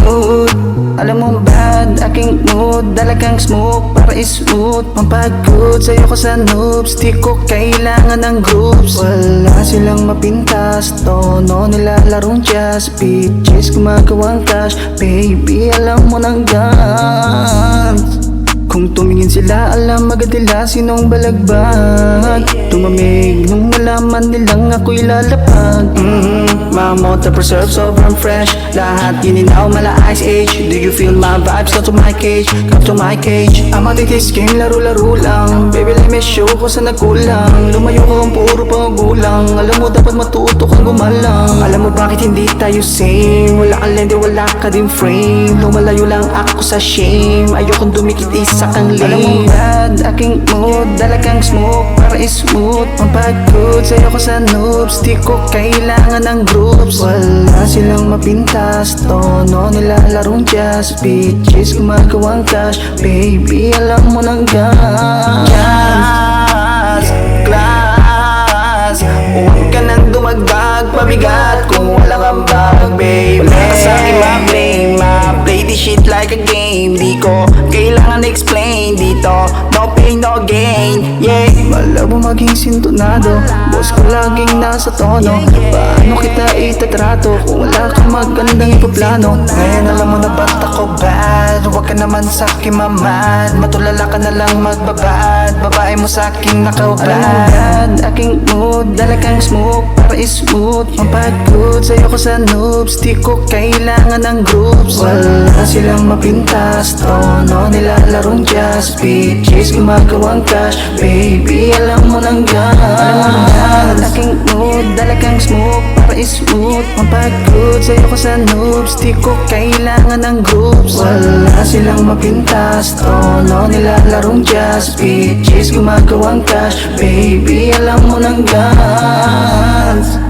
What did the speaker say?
mood. Alam mo bad, aking mood. Dala kang smoke para smooth. Pampagod sa'yo ko sa noobs. Di ko kailangan ng groups. Wala silang mapintas. Tono nila larong jazz. Bitches gumagawang cash. Baby alam mo ng guns. Kung tumingin sila, alam agad nila sinong balagbag. Tumamig nung malaman nilang ako'y lalapag. My motor preserve, sobrang fresh. Lahat gininaw, mala ice age. Do you feel my vibes? Come to my cage, come to my cage. Ang matitis game, laro-laro lang. Baby, let me show ko sa nagkulang. Lumayo ko ang puro pangugulang. Alam mo dapat matuto kang gumalang. Alam mo bakit hindi tayo same? Wala kang lente, wala ka din frame. Lumalayo lang ako sa shame. Ayokong dumikit isa kang lame. Alam mo bad, aking mood. Dala kang smoke para smooth. Pampagod sa'yo ko sa noobs. Di ko kailangan ng groups. Wala silang mapintas. Tono nila larong jazz. Bitches gumagawang cash. Baby alam mo ng guns. Class. Huwag ka nang dumagdag. Pabigat kung walang ambag, baby. Wala ka sa'kin ma-blame. Ma-play this shit like a game. Di ko kailangan explain dito. No pain, no gain. Yeah. Malabo maging sintonado. Boss ko laging nasa tono. Paano kita itatrato kung wala kang magandang ipaplano? Ngayon alam mo na ba't ako bad. Huwag ka naman sa'kin mamad. Matulala ka na lang magbabad. Babae mo sa'kin nakawbad. Alam mo bad, aking mood. Dala kang smoke para smooth. Pampagod sa'yo ko sa noobs. Di ko kailangan ng groups. Wala silang mapintas. Tono nila larong jazz. Bitches gumagawang cash. Baby alam mo ng guns. Alam mo bad, aking mood. Dala kang smoke para smooth. Pampagod sa'yo ko sa noobs. Di ko kailangan ng groups. Wala silang mapintas. Tono nila larong jazz. Bitches gumagawang cash. Baby alam mo ng guns.